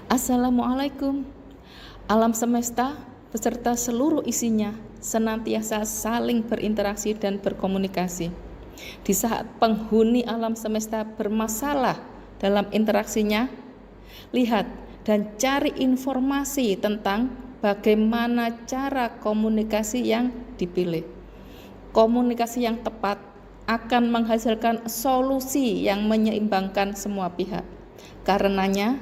Assalamualaikum. Alam semesta beserta seluruh isinya senantiasa saling berinteraksi dan berkomunikasi. Di saat penghuni alam semesta bermasalah dalam interaksinya, lihat dan cari informasi tentang bagaimana cara komunikasi yang dipilih. Komunikasi yang tepat akan menghasilkan solusi yang menyeimbangkan semua pihak. Karenanya,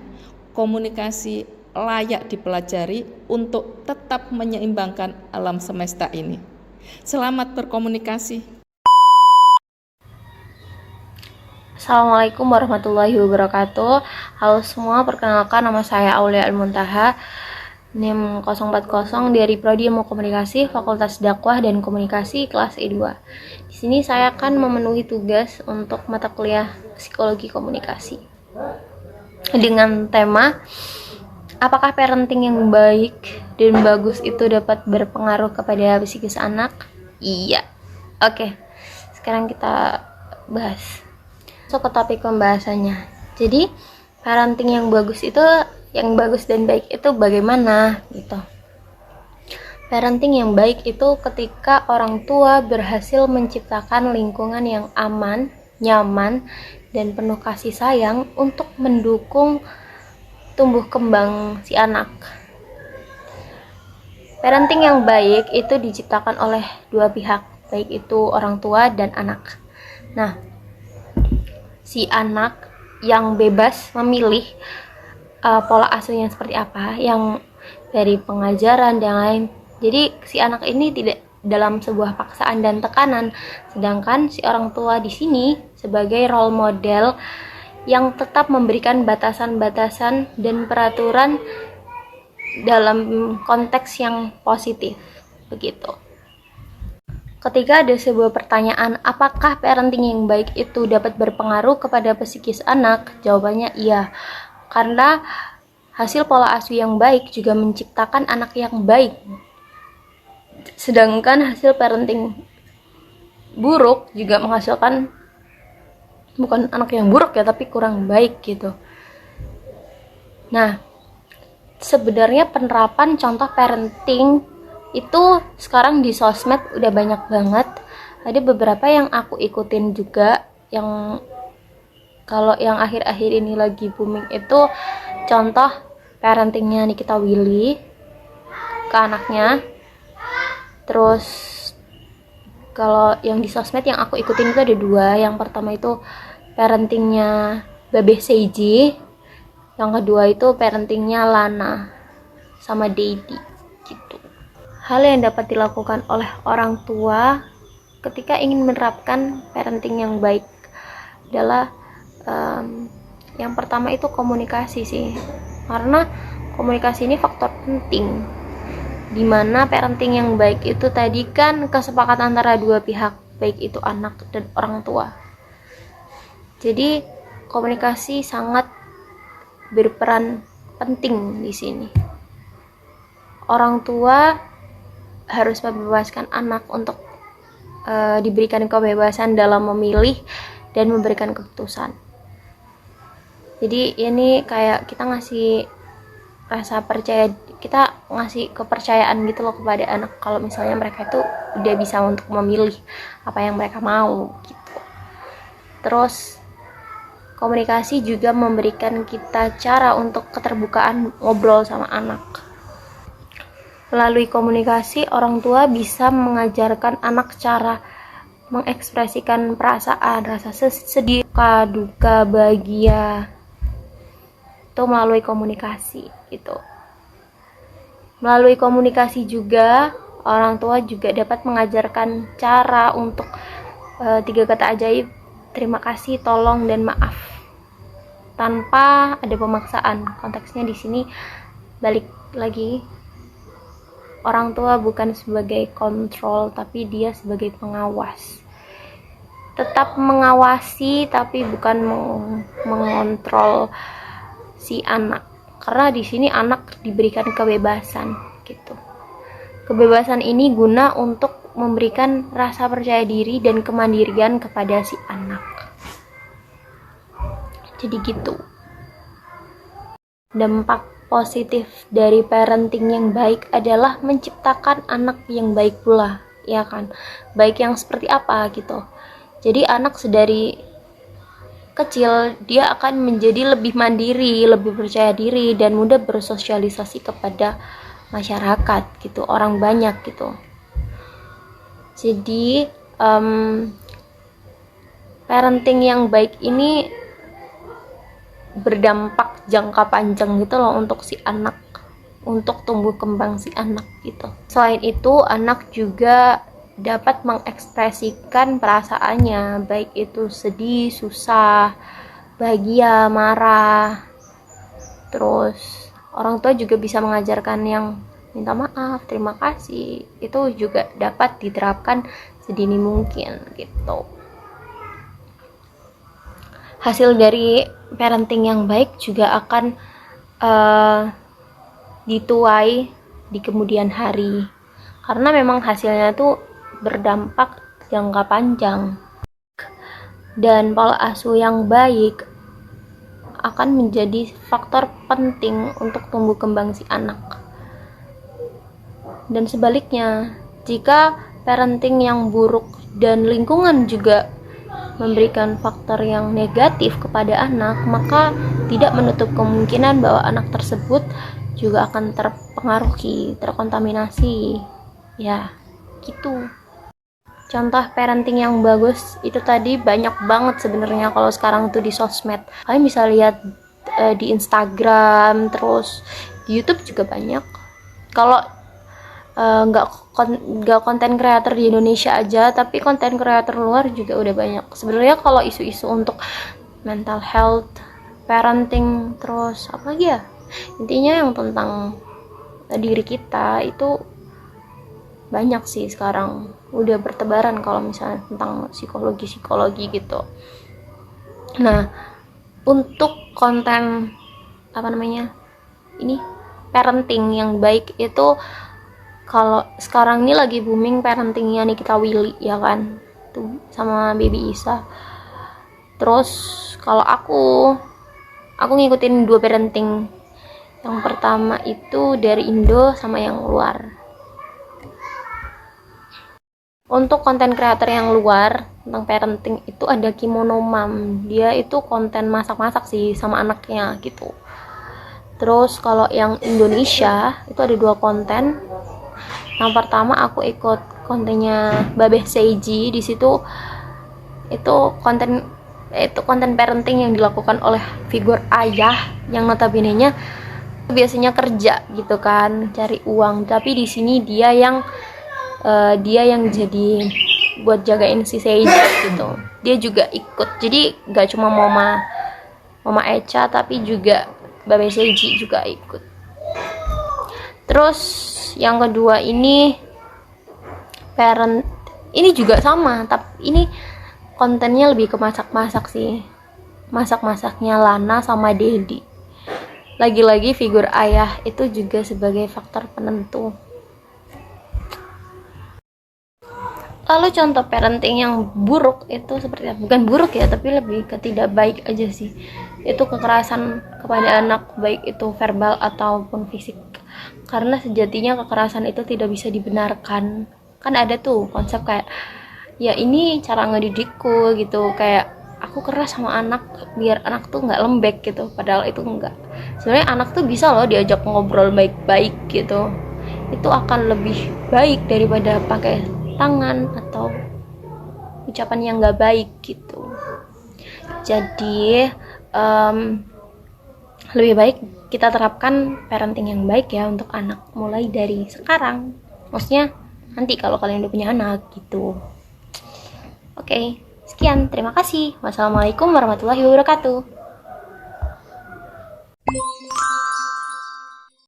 komunikasi layak dipelajari untuk tetap menyeimbangkan alam semesta ini. Selamat berkomunikasi. Assalamualaikum warahmatullahi wabarakatuh. Halo semua, perkenalkan nama saya Aulia Al-Muntaha, NIM 040 dari Prodi Ilmu Komunikasi, Fakultas Dakwah dan Komunikasi kelas E2. Di sini saya akan memenuhi tugas untuk mata kuliah Psikologi Komunikasi dengan tema apakah parenting yang baik dan bagus itu dapat berpengaruh kepada psikis anak? Iya. Oke. Sekarang kita bahas. Masuk ke topik pembahasannya. Jadi, parenting yang bagus dan baik itu bagaimana gitu. Parenting yang baik itu ketika orang tua berhasil menciptakan lingkungan yang aman, nyaman, dan penuh kasih sayang untuk mendukung tumbuh kembang si anak. Parenting yang baik itu diciptakan oleh dua pihak, baik itu orang tua dan anak. Nah, si anak yang bebas memilih pola asuhnya seperti apa, yang dari pengajaran dan lain. Jadi si anak ini tidak dalam sebuah paksaan dan tekanan, sedangkan si orang tua di sini sebagai role model yang tetap memberikan batasan-batasan dan peraturan dalam konteks yang positif, begitu. Ketika ada sebuah pertanyaan, apakah parenting yang baik itu dapat berpengaruh kepada psikis anak? Jawabannya iya, karena hasil pola asuh yang baik juga menciptakan anak yang baik. Sedangkan hasil parenting buruk juga menghasilkan bukan anak yang buruk ya, tapi kurang baik gitu. Nah, sebenarnya penerapan contoh parenting itu sekarang di sosmed udah banyak banget. Ada beberapa yang aku ikutin juga, yang kalau yang akhir-akhir ini lagi booming itu contoh parentingnya Nikita Willy ke anaknya. Terus kalau yang di sosmed yang aku ikutin itu ada dua. Yang pertama itu parentingnya Babe Seiji, yang kedua itu parentingnya Lana sama Dedi gitu. Hal yang dapat dilakukan oleh orang tua ketika ingin menerapkan parenting yang baik adalah yang pertama itu komunikasi sih, karena komunikasi ini faktor penting, dimana parenting yang baik itu tadi kan kesepakatan antara dua pihak, baik itu anak dan orang tua. Jadi komunikasi sangat berperan penting di sini. Orang tua harus membebaskan anak untuk diberikan kebebasan dalam memilih dan memberikan keputusan. Jadi ini kayak kita ngasih rasa percaya, kita ngasih kepercayaan gitu loh kepada anak, kalau misalnya mereka itu udah bisa untuk memilih apa yang mereka mau gitu. Terus komunikasi juga memberikan kita cara untuk keterbukaan ngobrol sama anak. Melalui komunikasi, orang tua bisa mengajarkan anak cara mengekspresikan perasaan, rasa sedih, duka, bahagia, itu melalui komunikasi itu. Melalui komunikasi juga orang tua juga dapat mengajarkan cara untuk 3 kata ajaib: terima kasih, tolong, dan maaf, tanpa ada pemaksaan. Konteksnya di sini balik lagi, orang tua bukan sebagai kontrol, tapi dia sebagai pengawas. Tetap mengawasi tapi bukan mengontrol si anak, karena di sini anak diberikan kebebasan gitu. Kebebasan ini guna untuk memberikan rasa percaya diri dan kemandirian kepada si anak. Jadi gitu. Dampak positif dari parenting yang baik adalah menciptakan anak yang baik pula, ya kan? Baik yang seperti apa gitu. Jadi anak sedari kecil dia akan menjadi lebih mandiri, lebih percaya diri, dan mudah bersosialisasi kepada masyarakat gitu, orang banyak gitu. Jadi parenting yang baik ini berdampak jangka panjang gitu loh untuk si anak, untuk tumbuh kembang si anak gitu. Selain itu, anak juga dapat mengekspresikan perasaannya, baik itu sedih, susah, bahagia, marah. Terus orang tua juga bisa mengajarkan yang minta maaf, terima kasih. Itu juga dapat diterapkan sedini mungkin gitu. Hasil dari parenting yang baik juga akan dituai di kemudian hari, karena memang hasilnya tuh berdampak jangka panjang. Dan pola asuh yang baik akan menjadi faktor penting untuk tumbuh kembang si anak. Dan sebaliknya, jika parenting yang buruk dan lingkungan juga memberikan faktor yang negatif kepada anak, maka tidak menutup kemungkinan bahwa anak tersebut juga akan terpengaruhi, terkontaminasi. Ya, gitu. Contoh parenting yang bagus itu tadi banyak banget sebenarnya kalau sekarang tuh di sosmed. Kalian bisa lihat di Instagram, terus di YouTube juga banyak. Kalau nggak konten kreator di Indonesia aja, tapi konten kreator luar juga udah banyak. Sebenarnya kalau isu-isu untuk mental health, parenting, terus apa lagi ya? Intinya yang tentang diri kita itu banyak sih sekarang, udah bertebaran kalau misalnya tentang psikologi gitu. Nah, untuk konten ini parenting yang baik itu, kalau sekarang ini lagi booming parentingnya Nikita Willy, ya kan, tuh sama Baby Isa. Terus kalau aku ngikutin 2 parenting. Yang pertama itu dari Indo sama yang luar. Untuk konten kreator yang luar tentang parenting itu ada Kimono Mom. Dia itu konten masak-masak sih sama anaknya gitu. Terus kalau yang Indonesia itu ada 2 konten. Yang pertama aku ikut kontennya Babeh Seiji. Di situ itu konten parenting yang dilakukan oleh figur ayah yang notabene-nya biasanya kerja gitu kan, cari uang, tapi di sini dia yang jadi buat jagain si Seiji gitu. Dia juga ikut, jadi gak cuma Mama Echa tapi juga Babe Seiji juga ikut. Terus yang kedua ini ini juga sama, tapi ini kontennya lebih ke masak-masak sih. Masak-masaknya Lana sama Dedi. Lagi-lagi figur ayah itu juga sebagai faktor penentu. Lalu contoh parenting yang buruk itu seperti apa? Bukan buruk ya, tapi lebih ke tidak baik aja sih. Itu kekerasan kepada anak, baik itu verbal ataupun fisik. Karena sejatinya kekerasan itu tidak bisa dibenarkan. Kan ada tuh konsep kayak, ya ini cara ngedidikku gitu, kayak aku keras sama anak biar anak tuh nggak lembek gitu, padahal itu enggak. Sebenarnya anak tuh bisa loh diajak ngobrol baik-baik gitu, itu akan lebih baik daripada pakai tangan atau ucapan yang nggak baik gitu. Jadi lebih baik kita terapkan parenting yang baik ya untuk anak mulai dari sekarang, maksudnya nanti kalau kalian udah punya anak gitu. Oke. Sekian, terima kasih. Wassalamualaikum warahmatullahi wabarakatuh.